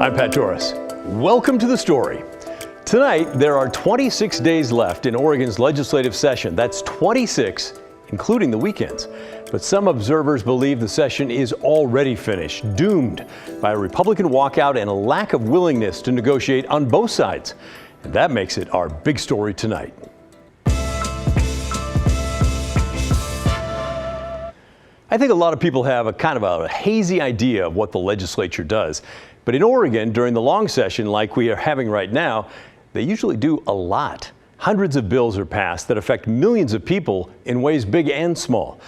I'm Pat Torres. Welcome to The Story. Tonight, there are 26 days left in Oregon's legislative session. That's 26, including the weekends. But some observers believe the session is already finished, doomed by a Republican walkout and a lack of willingness to negotiate on both sides. And that makes it our big story tonight. I think a lot of people have a kind of a hazy idea of what the legislature does. But in Oregon, during the long session like we are having right now, they usually do a lot. Hundreds of bills are passed that affect millions of people in ways big and small.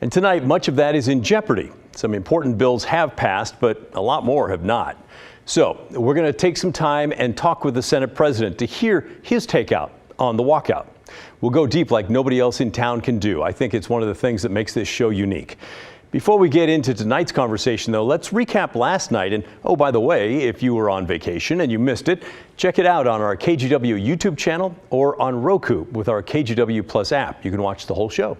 And tonight, much of that is in jeopardy. Some important bills have passed, but a lot more have not. So we're going to take some time and talk with the Senate president to hear his takeout on the walkout. We'll go deep like nobody else in town can do. I think it's one of the things that makes this show unique. Before we get into tonight's conversation, though, let's recap last night. And oh, by the way, if you were on vacation and you missed it, check it out on our KGW YouTube channel or on Roku with our KGW Plus app. You can watch the whole show.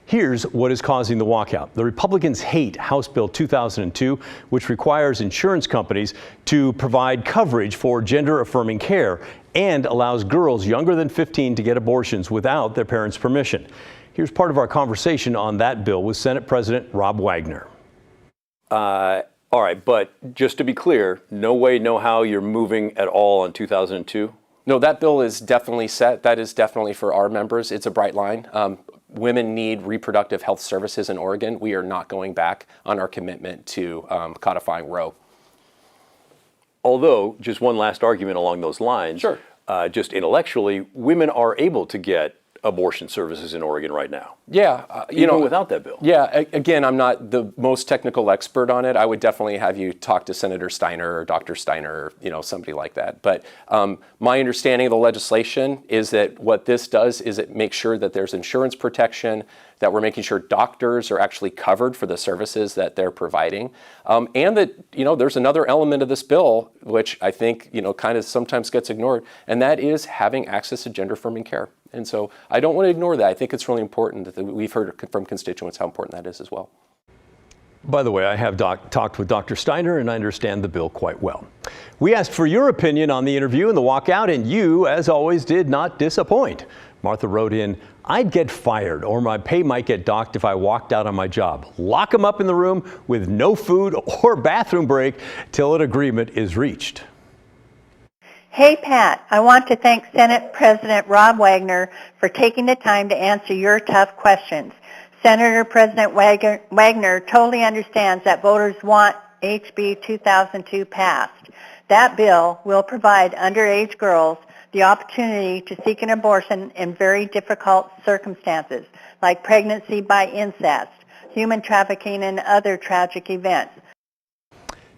Here's what is causing the walkout. The Republicans hate House Bill 2002, which requires insurance companies to provide coverage for gender-affirming care and allows girls younger than 15 to get abortions without their parents' permission. Here's part of our conversation on that bill with Senate President Rob Wagner. All right, but just to be clear, no way, no how you're moving at all on 2002? No, that bill is definitely set. That is definitely for our members. It's a bright line. Women need reproductive health services in Oregon. We are not going back on our commitment to codifying Roe. Although, just one last argument along those lines. Sure. Just intellectually, women are able to get abortion services in Oregon right now. Yeah. Even without that bill. Yeah. Again, I'm not the most technical expert on it. I would definitely have you talk to Senator Steiner or Dr. Steiner, or, somebody like that. But my understanding of the legislation is that what this does is it makes sure that there's insurance protection, that we're making sure doctors are actually covered for the services that they're providing. And that, there's another element of this bill, which I think, kind of sometimes gets ignored, and that is having access to gender-affirming care. And so I don't want to ignore that. I think it's really important that we've heard from constituents how important that is as well. By the way, I have talked with Dr. Steiner and I understand the bill quite well. We asked for your opinion on the interview and the walkout, and you, as always, did not disappoint. Martha wrote in, "I'd get fired or my pay might get docked if I walked out on my job. Lock them up in the room with no food or bathroom break till an agreement is reached." Hey, Pat, I want to thank Senate President Rob Wagner for taking the time to answer your tough questions. Senator President Wagner totally understands that voters want HB 2002 passed. That bill will provide underage girls the opportunity to seek an abortion in very difficult circumstances, like pregnancy by incest, human trafficking, and other tragic events.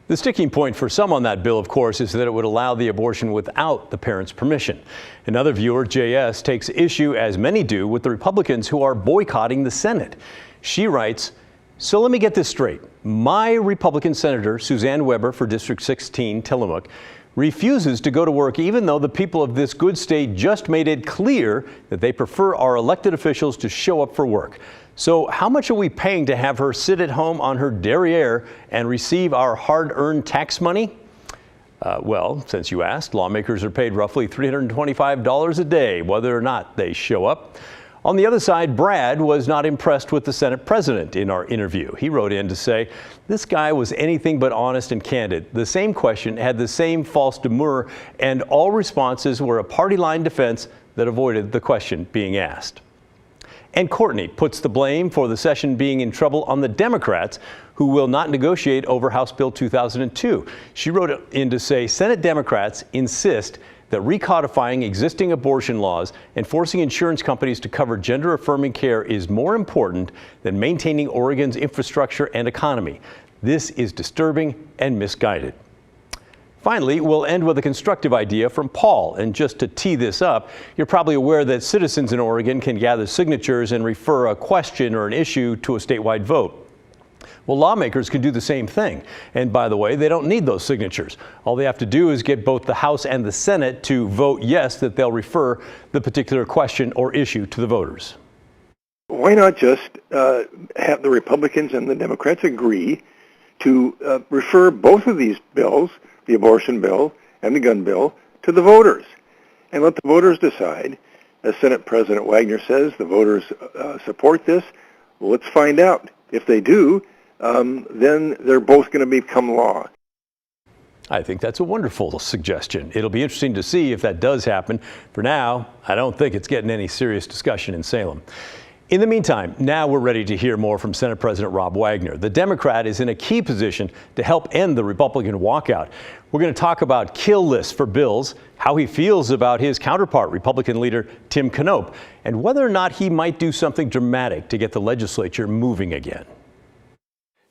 The sticking point for some on that bill, of course, is that it would allow the abortion without the parents' permission. Another viewer, JS, takes issue, as many do, with the Republicans who are boycotting the Senate. She writes, "So let me get this straight. My Republican Senator, Suzanne Weber for District 16, Tillamook, refuses to go to work even though the people of this good state just made it clear that they prefer our elected officials to show up for work. So how much are we paying to have her sit at home on her derriere and receive our hard-earned tax money?" Well, since you asked, lawmakers are paid roughly $325 a day, whether or not they show up. On the other side, Brad was not impressed with the Senate president in our interview. He wrote in to say, "This guy was anything but honest and candid. The same question had the same false demur, and all responses were a party line defense that avoided the question being asked." And Courtney puts the blame for the session being in trouble on the Democrats, who will not negotiate over House Bill 2002. She wrote in to say, "Senate Democrats insist that recodifying existing abortion laws and forcing insurance companies to cover gender-affirming care is more important than maintaining Oregon's infrastructure and economy. This is disturbing and misguided." Finally, we'll end with a constructive idea from Paul. And just to tee this up, you're probably aware that citizens in Oregon can gather signatures and refer a question or an issue to a statewide vote. Well, lawmakers can do the same thing. And by the way, they don't need those signatures. All they have to do is get both the House and the Senate to vote yes that they'll refer the particular question or issue to the voters. Why not just have the Republicans and the Democrats agree to refer both of these bills, the abortion bill and the gun bill, to the voters and let the voters decide. As Senate President Wagner says, the voters support this. Well, let's find out. If they do, then they're both going to become law. I think that's a wonderful suggestion. It'll be interesting to see if that does happen. For now, I don't think it's getting any serious discussion in Salem. In the meantime, now we're ready to hear more from Senate President Rob Wagner. The Democrat is in a key position to help end the Republican walkout. We're going to talk about kill lists for bills, how he feels about his counterpart, Republican leader Tim Knopp, and whether or not he might do something dramatic to get the legislature moving again.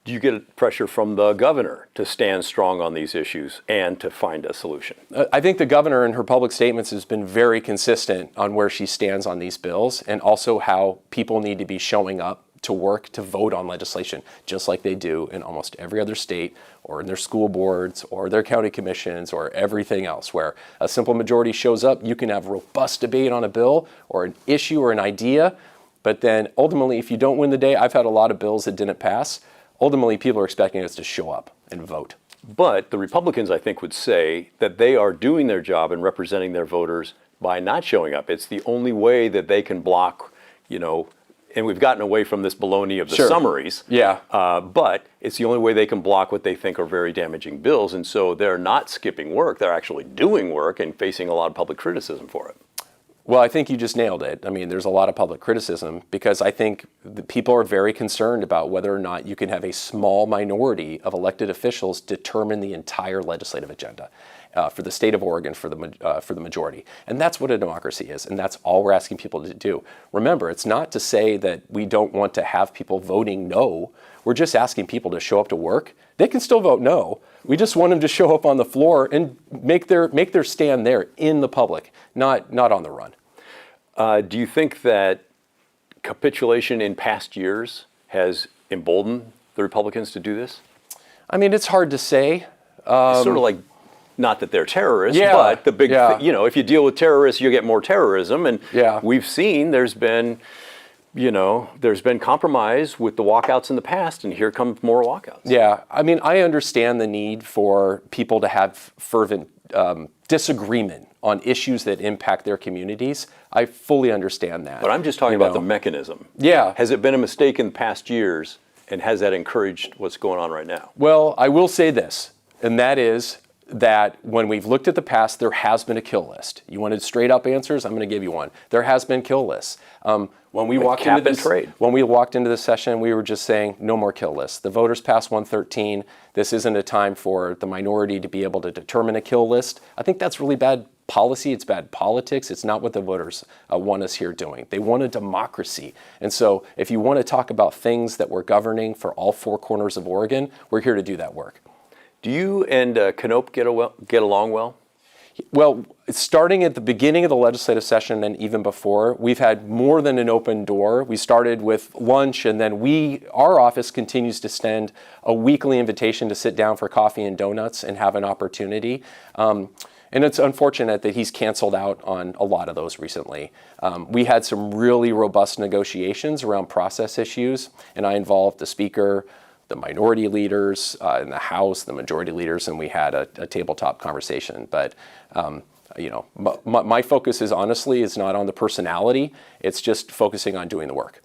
Do you get pressure from the governor to stand strong on these issues and to find a solution? I think the governor in her public statements has been very consistent on where she stands on these bills, and also how people need to be showing up to work to vote on legislation, just like they do in almost every other state, or in their school boards, or their county commissions, or everything else, where a simple majority shows up. You can have robust debate on a bill or an issue or an idea, but then ultimately, if you don't win the day, I've had a lot of bills that didn't pass. Ultimately, people are expecting us to show up and vote. But the Republicans, I think, would say that they are doing their job and representing their voters by not showing up. It's the only way that they can block, and we've gotten away from this baloney of the summaries. Yeah. But it's the only way they can block what they think are very damaging bills. And so they're not skipping work. They're actually doing work and facing a lot of public criticism for it. Well, I think you just nailed it. I mean, there's a lot of public criticism because I think the people are very concerned about whether or not you can have a small minority of elected officials determine the entire legislative agenda for the state of Oregon for the majority. And that's what a democracy is, and that's all we're asking people to do. Remember, it's not to say that we don't want to have people voting no. We're just asking people to show up to work. They can still vote no. We just want them to show up on the floor and make their stand there in the public, not on the run. Do you think that capitulation in past years has emboldened the Republicans to do this? I mean, it's hard to say. It's sort of like, not that they're terrorists, Yeah, but the big, yeah. If you deal with terrorists, you get more terrorism. And Yeah. we've seen there's been compromise with the walkouts in the past, and here comes more walkouts. Yeah, I mean, I understand the need for people to have fervent disagreement on issues that impact their communities. I fully understand that. But I'm just talking about the mechanism. Yeah. Has it been a mistake in past years, and has that encouraged what's going on right now? Well, I will say this, and that is that when we've looked at the past, there has been a kill list. You wanted straight up answers? I'm going to give you one. There has been kill lists. When we walked into this session, we were just saying no more kill lists. The voters passed 113. This isn't a time for the minority to be able to determine a kill list. I think that's really bad policy. It's bad politics. It's not what the voters want us here doing. They want a democracy. And so if you want to talk about things that we're governing for all four corners of Oregon, we're here to do that work. Do you and Knopp get along well? Well, starting at the beginning of the legislative session and even before, we've had more than an open door. We started with lunch, and then our office continues to extend a weekly invitation to sit down for coffee and donuts and have an opportunity. And it's unfortunate that he's canceled out on a lot of those recently. We had some really robust negotiations around process issues, and I involved the speaker, the minority leaders in the House, the majority leaders, and we had a tabletop conversation. But my focus is not on the personality. It's just focusing on doing the work.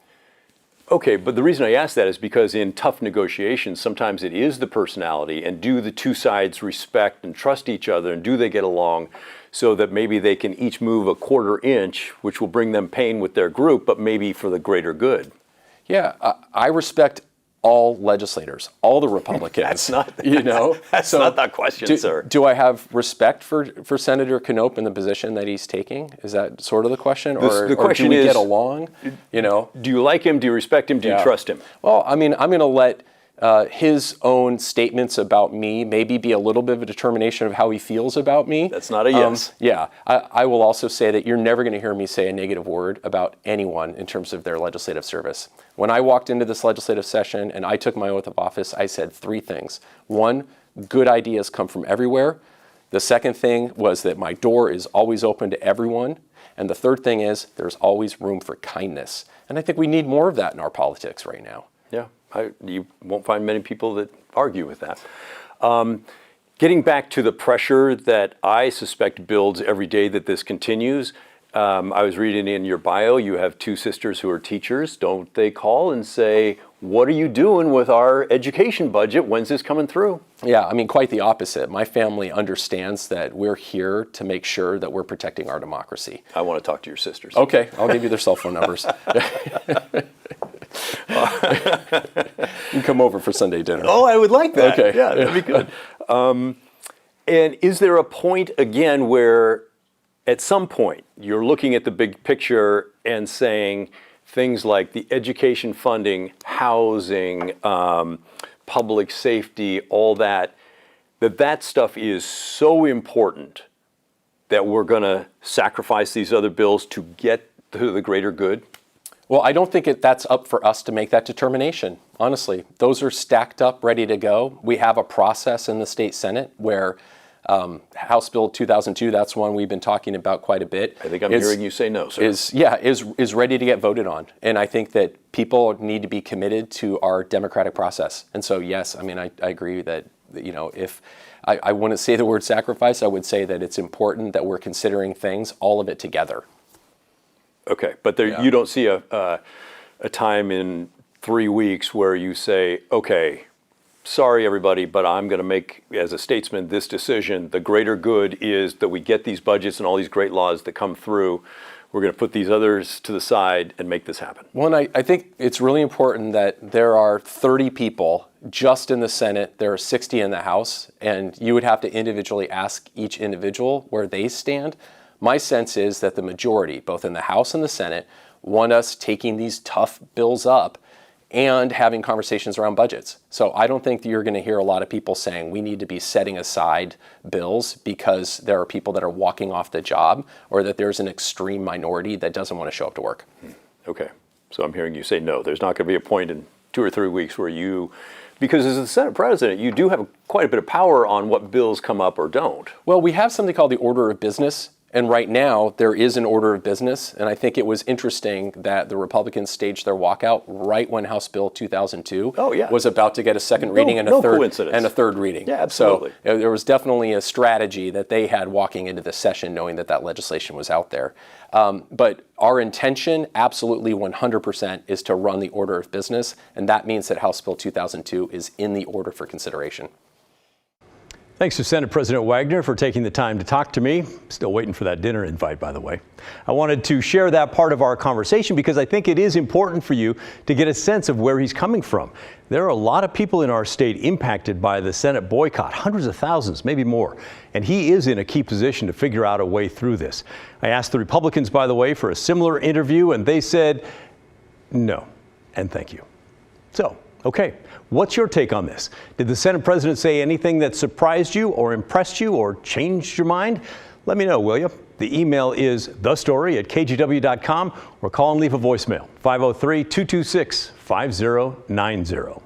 Okay, but the reason I ask that is because in tough negotiations, sometimes it is the personality, and do the two sides respect and trust each other, and do they get along so that maybe they can each move a quarter inch, which will bring them pain with their group, but maybe for the greater good? Yeah, I respect all legislators, all the Republicans. That's not the question, sir. Do I have respect for Senator Knopp and the position that he's taking? Is that sort of the question? The question do we is, get along? Do you like him? Do you respect him? Do you trust him? Well, I mean, I'm going to let his own statements about me maybe be a little bit of a determination of how he feels about me. That's not a yes. Yeah. I will also say that you're never going to hear me say a negative word about anyone in terms of their legislative service. When I walked into this legislative session and I took my oath of office, I said three things. One, good ideas come from everywhere. The second thing was that my door is always open to everyone. And the third thing is there's always room for kindness. And I think we need more of that in our politics right now. Yeah. You won't find many people that argue with that. Getting back to the pressure that I suspect builds every day that this continues, I was reading in your bio, you have two sisters who are teachers. Don't they call and say, what are you doing with our education budget? When's this coming through? Yeah, I mean, quite the opposite. My family understands that we're here to make sure that we're protecting our democracy. I want to talk to your sisters. Okay, I'll give you their cell phone numbers. You can come over for Sunday dinner. Oh, I would like that. Okay. Yeah, that'd be good. And is there a point, again, where at some point you're looking at the big picture and saying things like the education funding, housing, public safety, all that, that stuff is so important that we're going to sacrifice these other bills to get to the greater good? Well, I don't think that's up for us to make that determination, honestly. Those are stacked up, ready to go. We have a process in the state Senate where House Bill 2002, that's one we've been talking about quite a bit. I think I'm hearing you say no, sir. Is ready to get voted on. And I think that people need to be committed to our democratic process. And so, yes, I mean, I agree that, if I wouldn't say the word sacrifice, I would say that it's important that we're considering things, all of it together. Okay, but you don't see a time in 3 weeks where you say, okay, sorry everybody, but I'm going to make, as a statesman, this decision. The greater good is that we get these budgets and all these great laws that come through. We're going to put these others to the side and make this happen. Well, and I think it's really important that there are 30 people just in the Senate, there are 60 in the House, and you would have to individually ask each individual where they stand. My sense is that the majority, both in the House and the Senate, want us taking these tough bills up and having conversations around budgets. So I don't think that you're going to hear a lot of people saying we need to be setting aside bills because there are people that are walking off the job or that there's an extreme minority that doesn't want to show up to work. Okay, so I'm hearing you say no. There's not going to be a point in 2 or 3 weeks where because as the Senate President, you do have quite a bit of power on what bills come up or don't. Well, we have something called the order of business. And right now, there is an order of business, and I think it was interesting that the Republicans staged their walkout right when House Bill 2002 was about to get a second reading and a third reading. Yeah, absolutely. So there was definitely a strategy that they had walking into the session, knowing that legislation was out there. But our intention, absolutely 100%, is to run the order of business, and that means that House Bill 2002 is in the order for consideration. Thanks to Senate President Wagner for taking the time to talk to me. Still waiting for that dinner invite, by the way. I wanted to share that part of our conversation because I think it is important for you to get a sense of where he's coming from. There are a lot of people in our state impacted by the Senate boycott, hundreds of thousands, maybe more. And he is in a key position to figure out a way through this. I asked the Republicans, by the way, for a similar interview, and they said no and thank you. So, okay, what's your take on this? Did the Senate President say anything that surprised you or impressed you or changed your mind? Let me know, will you? The email is thestory@kgw.com or call and leave a voicemail, 503-226-5090.